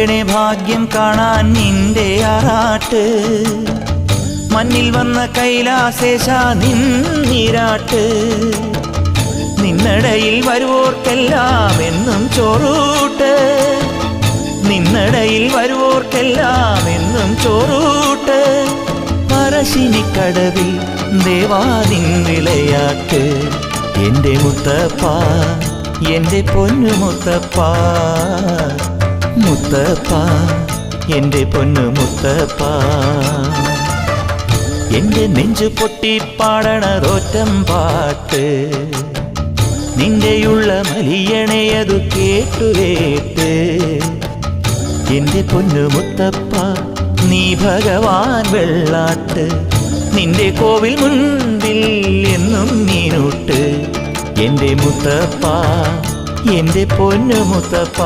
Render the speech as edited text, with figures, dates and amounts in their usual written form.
തരണേ ഭാഗ്യം കാണാൻ നിന്റെ ആറാട്ട്. മണ്ണിൽ വന്ന കൈലാസേശ നിന്നിരാട്ട്. നിന്നടയിൽ വരുവോർക്കെല്ലാം എന്നും ചോറൂട്ട്. നിന്നടയിൽ വരുവോർക്കെല്ലാം എന്നും ചോറൂട്ട്. പറശ്ശിനിക്കടവിൽ ദേവാദിൻ വിളയാട്ട്. എൻ്റെ മുത്തപ്പ, എൻ്റെ പൊന്നു മുത്തപ്പ, മുത്തപ്പ, എൻ്റെ പൊന്നു മുത്തപ്പ. എൻ്റെ നെഞ്ചു പൊട്ടി പാടണതൊറ്റം പാട്ട്. നിന്റെയുള്ള മലിയണയതു കേട്ടുകേട്ട്. എൻ്റെ പൊന്നു മുത്തപ്പ, നീ ഭഗവാൻ വെള്ളാട്ട്. നിന്റെ കോവിൽ മുൻപിൽ എന്നും നീനൂട്ട്. എൻ്റെ മുത്തപ്പ, എൻ്റെ പൊന്നു മുത്തപ്പ.